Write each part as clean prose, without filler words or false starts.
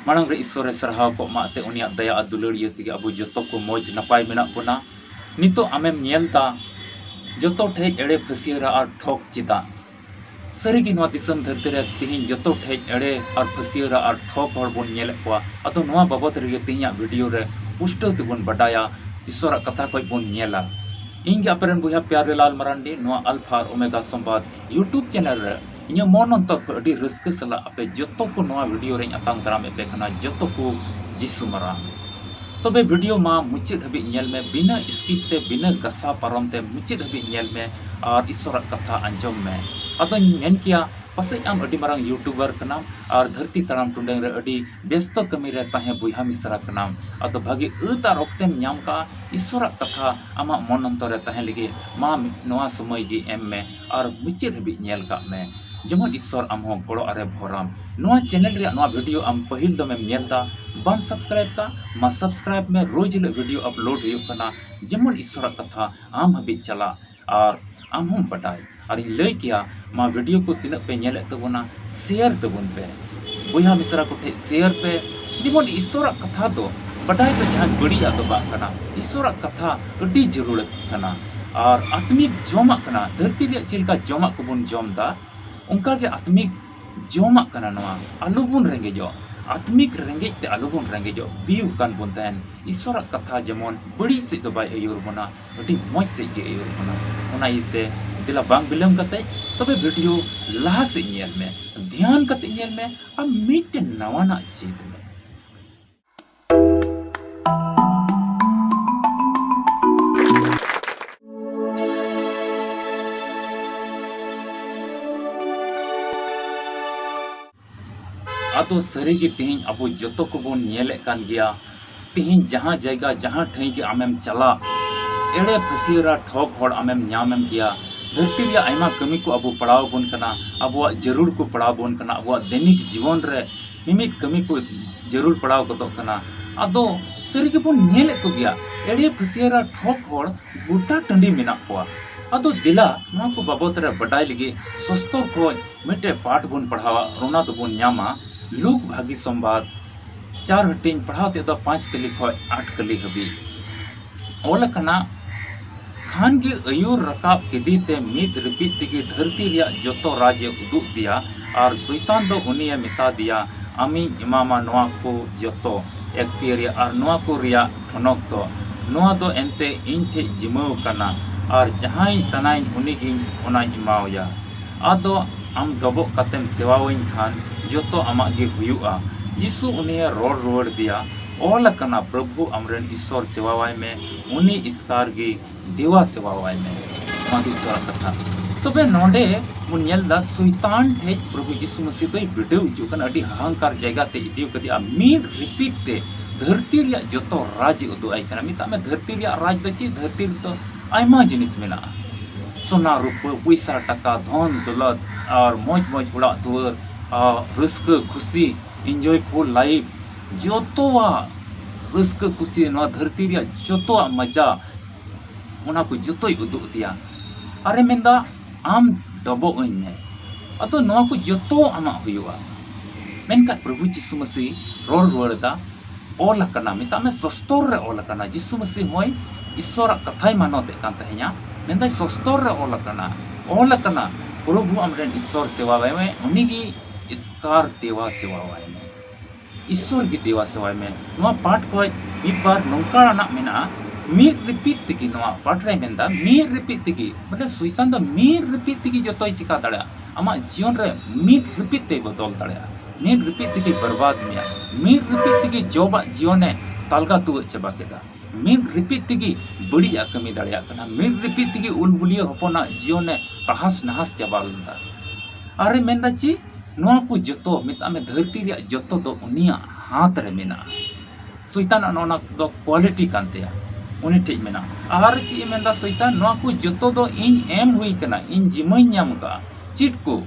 मांग रे ईश्वर सरहाव को माते उनिया दया दुलड़िया तेगे अब जतो को मौज नपाय मेना बोना नितो आमेम नेलता जतो ठे एड़े फसियरा और ठोक चिता सरीगी नवा दिसम धरती रे तिहिन जतो ठे एड़े और फसियरा और ठोक हर बोन नेले कोआ अतो नवा बाबत रे तिहिया वीडियो रे पुष्टो तेबोन बडाया ईश्वर कथा कोई बोन नेला इंगे अपरन बुया प्यारे लाल मरांडी नवा अल्फा और ओमेगा संवाद यूट्यूब चैनल रे इन्हें मन अंतर अड़ी रस्क सला अपे जतो को नवा वीडियो रे अतांग दाराम एपे खाना जतो को जिसु मरा तबे वीडियो मा मुचित हबी नेल में बिना स्किप ते बिना गसा पारम ते मुचित हबी नेल में और ईश्वर कथा अंजम में अतो मेन किया पसे आम अड़ी मारंग यूट्यूबर कनाम और धरती तराम टुंडेंग रे अड़ी व्यस्त कमी रे ताहे बुया मिसरा कनाम अतो भागी उतार ओक्तेम न्याम का ईश्वर कथा आमा मन अंतर रे ताहे लगे मा नवा समय गी एम में और मुचित हबी नेल का में जेमन ईश्वर आम हो गड़ो अरे भोराम नवा चैनल रे नवा वीडियो आम पहिल दमेम नेलदा बम सब्सक्राइब का मा सब्सक्राइब में रोज ले वीडियो अपलोड हुई करना जेमन ईश्वर कथा आम हबी चला और आम हम बटाई और लय किया मा वीडियो को तिना पे नेले तबोना शेयर तबोन पे बुया मिसरा को ठे शेयर पे जेमन ईश्वर कथा दो बटाई तो जहां बड़िया तो बा कना ईश्वर कथा अडी जरूरत कना और आत्मिक जोमा कना धरती रे चिलका जोमा को बन जोमदा उनका के आत्मिक जोमा कना नवा आलुबुन रेंगेजो आत्मिक रेंगेज ते आलुबुन रेंगेजो बीउ कान बुनतेन ईश्वर कथा जेमन बड़ी से तो बाय अयुर बना अडी मौज से गे अयुर बना ओना इते दिला बांग बिलम कते तबे वीडियो लाहा से नेल में ध्यान कते नेल में आ मिट नवाना चीज में आतो सरी की तिहिन अब जतो को बोन नेले कान गया तिहिन जहां जगह जहां ठई के आमेम चला एड़े फसियरा ठोक होड़ आमेम न्यामेम किया धरती रे आयमा कमी को अब पड़ाव बोन कना अब जरूर को पड़ाव बोन कना अब दैनिक जीवन रे मिमित कमी को जरूर पड़ाव को कना आदो सरी के बोन नेले को गया एड़े फसियरा ठोक होड़ गुटा टंडी मेना कोआ आदो दिला नवा को बाबत रे बडाई लगे सस्तो को मिटे पाठ बोन पढ़ावा रोना तो बोन न्यामा लूक भागी संवाद 4 हटिंग पढ़ाते तो 5 कली खय 8 कली हबी ओलकना खान की अयुर रकाब केदी ते मित रिपीट तिगी धरती रिया जतो राज्य उदुक दिया और शैतान दो उनिया मिता दिया आमी इमामा नवा को जतो एक पिरिया और नवा को रिया ठनक तो नवा दो एंते इन ठे जिमाव कना और जहां सनाइन उनिगी ओना इमावया आदो आम डबो कतेम सेवावइन खान जतो आमा गे हुयुआ यीशु उनिया रोड रोड दिया ओल कना प्रभु अमरन ईश्वर सेवावाय में उनी इसकार गे देवा सेवावाय में ईश्वर कथा तबे नोडे मुन्यल दा शैतान ठे प्रभु यीशु मसीह दई बिडो जुकन अडी अहंकार जगह ते इदियो कदिया मीर रिपीट ते धरती रिया जतो राज उदु आई कना मिता में धरती रिया राज दची धरती तो आयमा जिनिस मेना सोना रूप पैसा टका धन दौलत और मौज मौज उड़ा दुआर रस्क खुशी एंजॉयफुल लाइफ जोतोआ रस्क खुशी नवा धरती रिया जोतोआ मजा ओना को जोतोय उदुग दिया अरे मेंदा आम डबो ओइन में अतो नवा को जोतो आमा हुयुआ मेनका प्रभु यीशु मसीह रोल रोड़दा ओल कना मिता में सस्तोर रे ओल कना यीशु मसीह होय ईश्वर कथाय मानोते कान तहेया मेंदा सस्तोर रे ओल कना प्रभु अमरेन ईश्वर सेवावाय में उनिगी इसकार देवा सेवावाय में ईश्वर की देवा सेवाय में नवा पाठ को एक बार नौका ना मेना मीर रिपीट तिकी नवा पाठ रे मेंदा मीर रिपीट तिकी मतलब शैतान दो मीर रिपीट तिकी जतोय चिका दाड़ा आमा जीवन रे मीर रिपीट ते बदल दाड़ा मीर रिपीट तिकी बर्बाद मिया मीर रिपीट तिकी जोबा जीवन ने तालगा तु चबा केदा मीर रिपीट तिगी बड़ी कमी दाड़ा कना मीर रिपीट तिगी उलबुलिया हपना जीवन ने तहस नहस चबा लंदा अरे मेंदा ची नवा को जतो मिता में धरती रिया जतो दो उनिया हाथ रे मेना शैतान नोना दो क्वालिटी कानतेया उनी ठीक मेना आर ची मेंदा शैतान नवा को जतो दो इन एम हुई कना इन जिमई न्याम का चिट को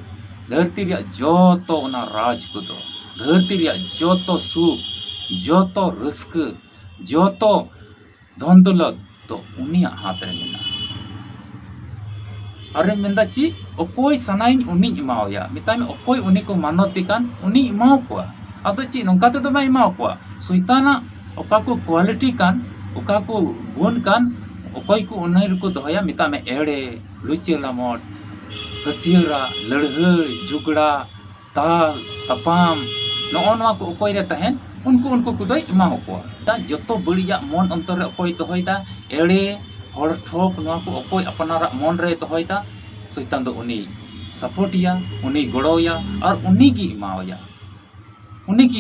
धरती रिया जतो ओना राज को दो धरती रिया जतो सुख जतो रस्क जतो धन दौलत तो उनिया हाथ रे मेना अरे मेंदा ची ओकोय सनाइन उनी इमावया मिता में ओकोय उनी को मानोती कान उनी इमाव को अदो ची नोंका ते बाय एमा को शैताना ओका को क्वालिटी कान ओका को गुण कान ओकय को उन्नय को दोया मिता में एड़े लुचेलामोट कसियरा लड़हई झुगड़ा ताल तपाम नोआ को ओकय रे तहन उनको को दोय एमा को जतो बड़िया मन अंतर रे ओकय दोहयदा एड़े हर ठोक नोआ को ओकय अपनारा मन रे दोहयदा शैतान दो उनी सपोर्टिया उनी गड़ोया और उनी गी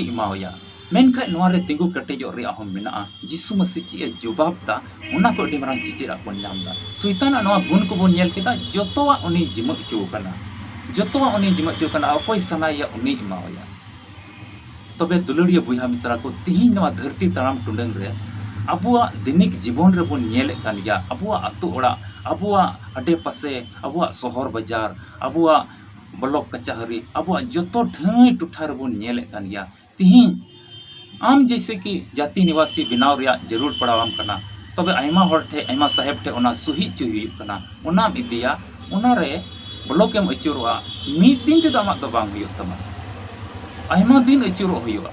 इमावया मेनखाय नोआ रे तिंगु कटेजो रे हम मेना यीशु मसीह ची जवाब दा उना को डी मारंग चिचिरा को नामदा शैतान नोआ गुण को बोन नेल केदा जतोवा उनी जिमक चो कना अकोय सनाया उनी इमावया तबे दुलड़िया बुया मिसरा को तिहिन नोआ धरती तराम टुंडंग रे अबुआ दैनिक जीवन रे बोन नेल कान गया अबुआ अतु ओड़ा अबुआ अडे पासे अबुआ शहर बाजार अबुआ ब्लॉक कचहरी अबुआ जतो ढाई टुठा रे बोन नेल कान गया तिहिन आम जैसे कि जाति निवासी बनाव रिया जरूर पड़ावाम कना तबे आयमा हर ठे आयमा साहेब ठे ओना सुही चु हुई कना ओनाम इदिया ओना रे ब्लॉक एम अचुरवा मिद दिन ते दामा तो बांग हुई तमा आयमा दिन अचुरो हुईवा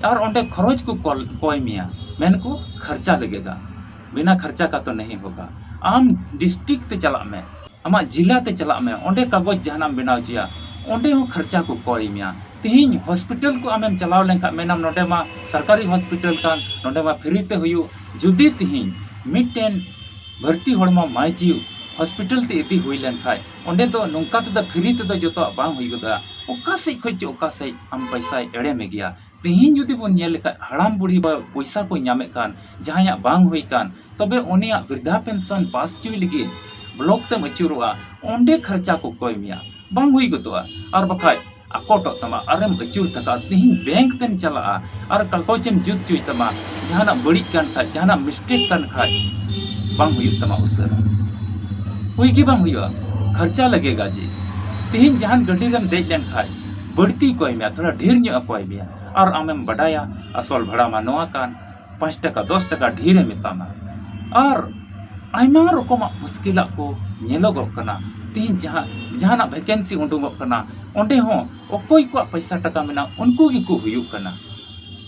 और ओंडे खरोच को कोय मिया मेन को खर्चा लगेगा बिना खर्चा का तो नहीं होगा आम डिस्ट्रिक्ट ते चला में आमा जिला ते चला में ओंडे कागज जहाना बनाव जिया ओंडे हो खर्चा को कोय मिया तिहिन हॉस्पिटल को आमेम चलाव लेंखा मेनाम नोडे मा सरकारी हॉस्पिटल कान नोडे मा फ्री ते हुयु जुदी तिहिन मिटेन भर्ती हड़मा माय जीव हॉस्पिटल ते इदी हुई लेंखाय ओंडे दो नोंका ते फ्री ते दो जतो बांग हुई गदा ओका से खोज ओका से आम पैसा एड़े में गया तिहिन जुदी बोन नेल लेखा हड़ाम बुढ़ी पैसा को नामे कान जहाया बांग हुई कान तबे ओनिया वृद्धा पेंशन पास चुई लगी ब्लॉक ते अचुरुआ ओंडे खर्चा को कोय मिया बांग हुई गतोआ और बखाय अकोटो तमा अरम अचूर तका तिहिन बैंक तेम चला और कागजम जुत चुई तमा जहाना बड़ी कान खा जहाना मिस्टेक कान खा बांग हुई तमा उसरा हुई की बांग हुई खर्चा लगेगा जी तिहिन जहान गड्डी रम देख लेन खा बढ़ती कोई मिया थोड़ा ढेर न्यो कोई मिया और आमेम बडाया असल भाड़ा मा नोआ कान 5 टका 10 टका ढेरे मितामा और आयमा रकम मुश्किला को नेलोगो कना तिहिन जहाना वैकेंसी उडुंगो कना ओंडे हो ओकोय को पैसा टका मेना उनको गी को हुयु कना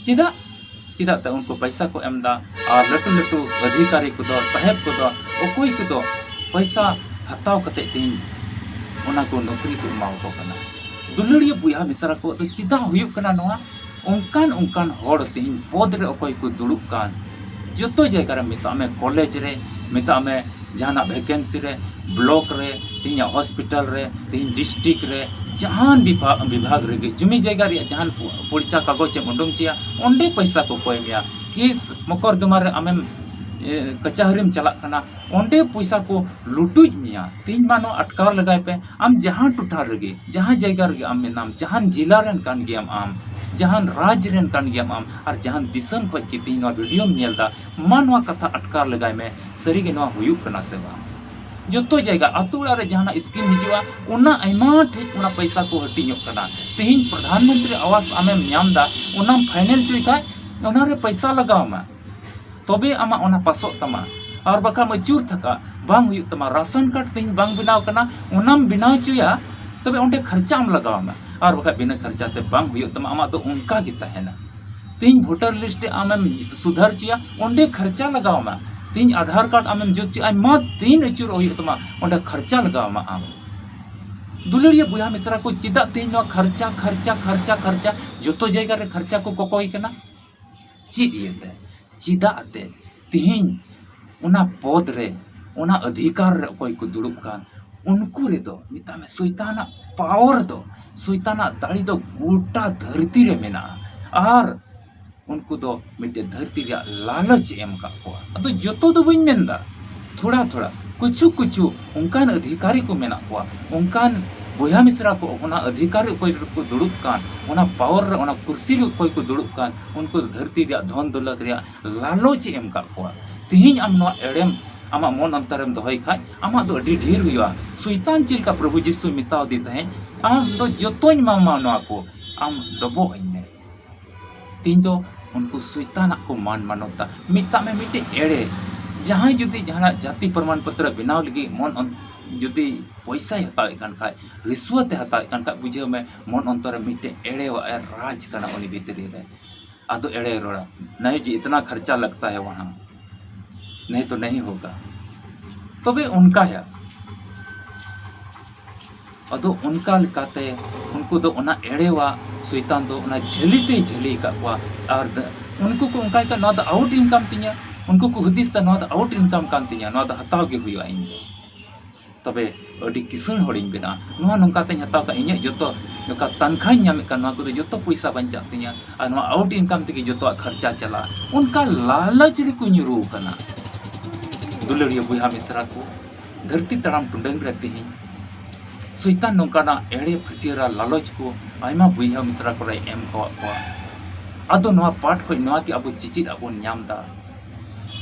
चिदा ते उनको पैसा को एमदा और लटू अधिकारी को दो साहेब को दो ओकोय को दो पैसा हताव कते तिहिन ओना को नौकरी को माव को कना दुलड़िया बुया मिसरा को तो चिदा हुयु कना नोआ उनकान होड़ तिहिन पद रे ओकोय को दुड़ुब कान जतो जगह रे मिता में कॉलेज रे मिता में जहाना वैकेंसी रे ब्लॉक रे तिहिन हॉस्पिटल रे तिहिन डिस्ट्रिक्ट रे जहान विभाग रे जुमी जगह रे जहान परीक्षा कागज उडुंग चिया ओंडे पैसा को कोय मिया केस मकरदमा रे आमेम कचहरीम चला कना ओंडे पैसा को लुटुज मिया तिहिन मानो अटकार लगाय पे आम जहां टुठा रे जहां जगह रे आम नाम जहान जिला रेन कान गियाम आम जहान राज रेन कान गियाम आम और जहान दिसम खोज के तिहिन वीडियो नेलदा मानवा कथा अटकार लगाय में सरीगे नवा हुयु कना से बा जतो जगह अतुड़ा रे जहाना स्कीम हिजुआ उना आयमा ठीक उना पैसा को हटियो कना तिहिन प्रधानमंत्री आवास आमेम न्यामदा उना फाइनल चुई का उना रे पैसा लगाव मा तबे आमा उना पासो तमा और बका मचूर थका बांग हुयु तमा राशन कार्ड तिहिन बांग बिनाव कना उनाम बिनाव चुया तबे ओंडे खर्चा आम लगाव मा और बका बिना खर्चा ते बांग हुयु तमा आमा तो उनका गी तहेना तिहिन वोटर लिस्ट आमेम सुधार चुया ओंडे खर्चा लगाव मा तीन आधार कार्ड आमेम जुत आयमा तीन अचूर हुई तमा ओंडे खर्चा लगाव मा आम दुलड़िया बुया मिसरा को चिदा तीन नो खर्चा खर्चा खर्चा खर्चा जतो जगह रे खर्चा को कोकोई कना चिद येते चिदा ते तीन उना पद रे उना अधिकार रे कोई को दुड़ुब कान उनको रे दो मिता में शैताना पावर दो शैताना दाड़ी दो गोटा धरती रे मेना और उनको दो मिटे धरती रे लालच एम का को अतो जतो दो बइन मेंदा थोड़ा थोड़ा कुछ उनकान अधिकारी को मेना को उनकान बुया मिश्रा को उना अधिकारी कोई को दुड़ुब कान उना पावर रे उना कुर्सी रे कोई को दुड़ुब कान उनको धरती रे धन दौलत रे लालच एम का को तिहिन आम नो एड़ेम आमा मन अंतरम दोहई खाय आमा दो अडी ढेर हुआ शैतान चिलका प्रभु यीशु मिताव दी तहे आम दो जतोñ मामा नो को आम दबो इने तीन दो उनको शैतान को मान मानवता मिता में मिटे एड़े जहां जुदी जहां जाति प्रमाण पत्र बनाव लगी मन जुदी पैसा हतावे कान खाय रिश्वत हतावे कान खाय बुझे में मन अंतर मिटे एड़ेवा राज कना उनी भीतरी रे आदो एड़े रोड़ा नहीं जी इतना खर्चा लगता है वहाँ नहीं तो नहीं होगा तबे उनका है अदो उनका लिकाते उनको दो उना एड़ेवा शैतान दो उना झेलीते झेली का और उनको को उनका का नोद आउट इनकम तिया उनको को हुदिस ता नोद आउट इनकम कान तिया नोद हताव के हुई इन तबे अडी किसान होड़िन बिना नोहा नोंका ते हताव का इnya जोतो नोका तनखाई ᱧᱟᱢ का नोहा को जोतो पैसा बंचा तिया और नोहा आउट इनकम ते जोतो खर्चा चला उनका लालच रे को ᱧᱩᱨᱩ कना दुलरिया बुहा मिश्रा को धरती तड़ाम टुंडंग रहते हैं शैतान नोंकाना एड़े फसियरा लालच को आयमा बुहा मिश्रा को एम को आदो नोहा पाठ को नोहा की अब चिचित अब ᱧᱟᱢदा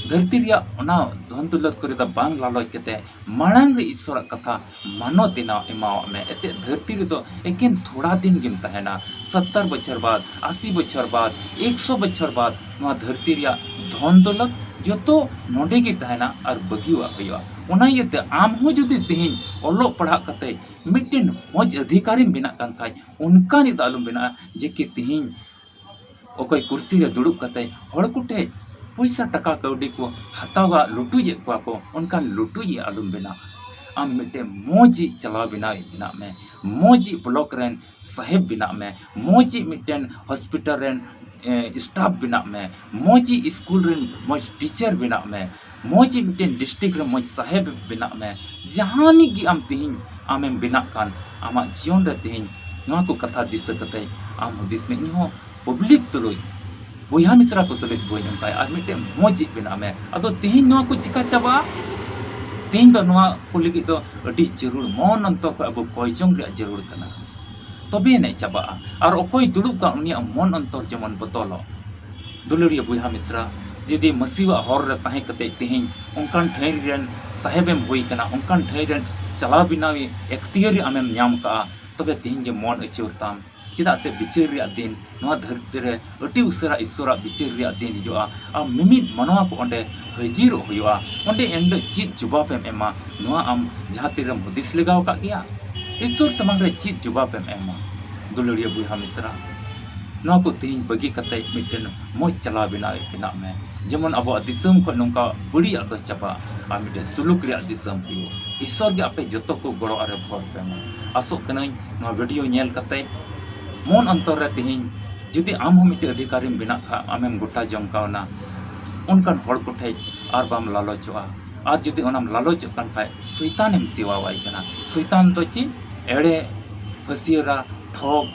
धरती रिया ओना धन दौलत करे दा बांग लालच केते मांग रे ईश्वर कथा मानो दिना एमाव में एते धरती रे तो एकेन थोड़ा दिन गिम तहना 70 बछर बाद 80 बछर बाद 100 बछर बाद नोहा धरती रिया धन दौलत जो तो नोडे की तहना और बगिवा होया ओना येते आम हो जुदी तिहिन ओलो पढ़ा कते मिटिन मौज अधिकारी बिना कान खाय उनका नि तालुम बिना जे कि तिहिन ओकोय कुर्सी रे दुड़ुब कते हड़ कुटे पैसा टका कौड़ी को हतावा लुटुजे को उनका लुटुजे आलुम बिना आम मिटे मोजी चला बिना में मोजी ब्लॉक रेन साहेब बिना में मोजी मिटेन हॉस्पिटल रेन स्टाफ बिना में मोजी स्कूल रेन मोज टीचर बिना में मोजी मिटेन डिस्ट्रिक्ट रे मोज साहेब बिना में जहानी की आम तिहिन आमें बिना कान आमा जीवन रे तिहिन नोआ को कथा दिस कते आम हुदिस में इहो पब्लिक तुलुई बुहा मिश्रा को तुले बोई नंपाय और मिटे मोजी बिना में अदो तिहिन नोआ को चिका चाबा तिहिन दो नोआ को लगी तो अडी जरूर मन अंत को अब कोयचोंग रे जरूर कना तबे ने चाबा और ओकोय दुड़ुब का उनिया मन अंतर जमन बतलो दुलरिया बुहा मिश्रा जदि मसीवा हर रे ताहे कते तिहिन उनकान ठेर रेन साहेबेम होई कना उनकान ठेर रेन चला बिनावी एक्तियरी आमेम ᱧᱟᱢ का तबे तिहिन जे मन अचुरताम चिदाते बिचार रिया दिन नोआ धरती रे अति उसरा ईश्वरा बिचार रिया दिन हिजुआ आ मिमिद मनवा को ओंडे हजिरो हुआ ओंडे एंड चित जवाब एमा नोआ आम जहां तिरम हुदिस लगाव का गया ईश्वर समंग रे चित जवाब एमा दुलरिया बुहा मिश्रा नोआ को तिहिन बगी कते मिटन मोज चला बिना में जेमन अब दिसम को नोंका बुड़ी आदो चबा आ मिटे सुलुक रिया दिसम हुयो ईश्वर गे आपे जतो को गड़ो आरे भर पेमा आसो कनई नोआ वीडियो नेल कते मन अंतर रे तिहिन जुदी आम हो मिटे अधिकारी बिना खा आमेम गोटा जमकावना उनकान हड़ को ठे आर बाम लालचोआ और जुदी ओनाम लालच कान खाय शैतान एम सिवावाई कना शैतान तो ची एड़े फसियरा ठग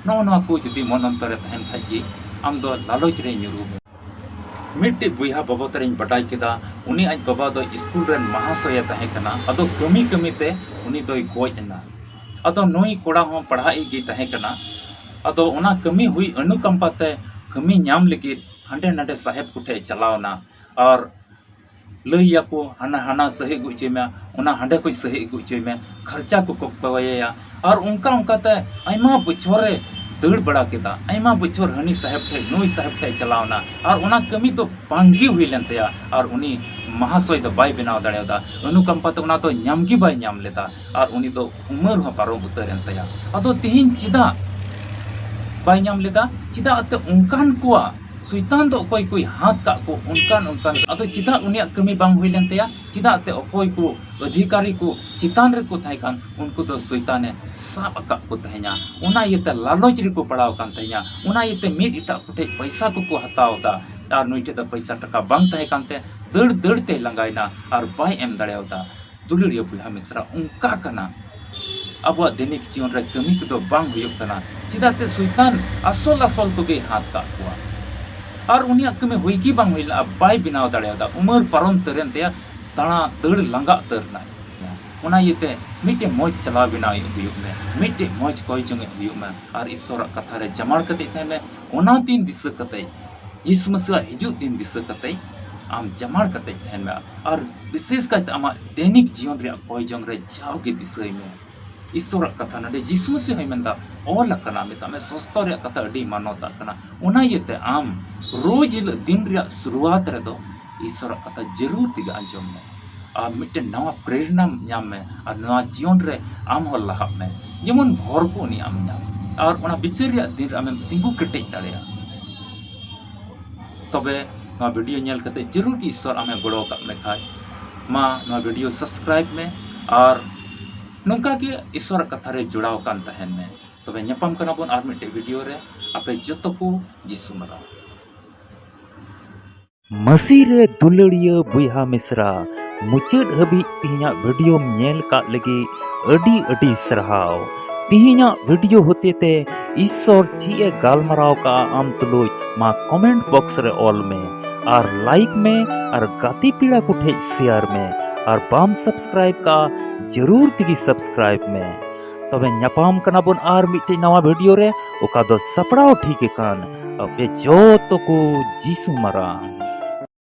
नो को जुदी मन अंतर रे तहन खाय जी आम दो लालच रे ᱧᱩᱨᱩ मिटे बुहा बाबा तरें बटाई केदा उनी आज बाबा दो स्कूल रेन महाशय तहे कना अदो कमी कमी ते उनी दोय गोज एना अदो नोई कोड़ा हो पढ़ाई गे तहे कना अदो ओना कमी हुई अनुकंपाते कमी ᱧᱟᱢ लगी हांडे नाडे साहेब कुठे चलावना और लैया को हाना हाना सही गुचे में ओना हांडे कोई सही गुचे में खर्चा को पवाया और उनका उनकाते आयमा बछोरे दड़ बड़ा केदा आयमा बछोर हनी साहेब ठे नोई साहेब ठे चलावना और ओना कमी तो पांगी हुई लेनतेया और उनी महाशय दो बाय बनाव दाड़ेदा अनुकंपाते ओना तो ᱧᱟᱢगी बाय ᱧᱟᱢ लेदा और उनी तो उमर हो पारो उतरेनतेया अदो तिहिन चिदा बाय ᱧᱟᱢ लेदा चिदा अते उनकान कोआ शैतान दो कोई कोई हाथ का को उनकान अदो चिदा उनिया कमी बांग हुई लेनतेया चिदा अते कोई को अधिकारी को चितान रे को थाय कान उनको तो शैताने साब का को तह냐 उना येते लालच रे को पड़ाव कान तह냐 उना येते मिद इटा कुटे पैसा को हतावदा और नोइटे तो पैसा टका बांग तहे कानते दड़ दड़ ते लंगाइना और बाय एम दाड़ेवदा दुलरिया बुहा मिश्रा उनका कना अब दैनिक जीवन रे कमी को बांग हुयुग कना चिदाते शैतान असल को गे हाथ का कुआ और उनिया कमी हुईगी बांग हुइला बाय बिनाव दाड़ेवदा उमर पारम तरेन ते ताना दड़ लंगा तरना उना येते मिटे मौज चला बिनाव हुयुग में मिटे मौज कोई जंगे हुयुग में और ईश्वर कथा रे जमाड़ कते थे में ओना दिन दिस कते यीशु मसीह हिजु दिन दिस कते आम जमाड़ कते थे में और विशेष करते आमा दैनिक जीवन रे कोई जंग रे जाओगे दिसई में ईश्वर कथा नडे यीशु मसीह मेंदा ओल कना मिता में सस्तो रे कथा अडी मानोता कना ओना येते आम रोज दिन रे शुरुआत रे दो ईश्वर कथा जरूर तिगा अंजम में मिट्टे नवा प्रेरणा नाम में और नवा जीवन रे आम हो लहा में जेमन भर को नि आम नाम और ओना बिचार रे दिन आम तिंगु केटेज दाड़ेया तबे नवा वीडियो नेल कते जरूर की ईश्वर आमे गड़ो का में खाय मा नवा वीडियो सब्सक्राइब में और नौका के ईश्वर कथा रे जुड़ाव कान तहन में तबे ᱧᱟᱯᱟᱢ ᱠᱟᱱᱟ ᱵᱚᱱ ᱟᱨ ᱢᱤᱫᱴᱮᱡ ᱵᱷᱤᱰᱤᱭᱳ ᱨᱮ ᱟᱯᱮ ᱡᱚᱛᱚ ᱠᱚ ᱡᱤᱥᱩ ᱢᱟᱨᱟ मसीह रे दुलड़िया बुहा मिश्रा मुचाद हबी तिहिना वीडियो नेल का लगे अडी अडी सरहाव तिहिना वीडियो होते ते ईश्वर ची गालमराव का आम तुलुज मा कमेंट बॉक्स रे ऑल में और लाइक में और गाती पीड़ा कुठे शेयर में और बाम सब्सक्राइब का जरूर तिगी सब्सक्राइब में तबे ᱧᱟᱯᱟᱢ कना बोन आर मिट्टे नवा वीडियो रे ओका दो सपड़ाव ठीक कान अबे जो तो को जीसु मरा।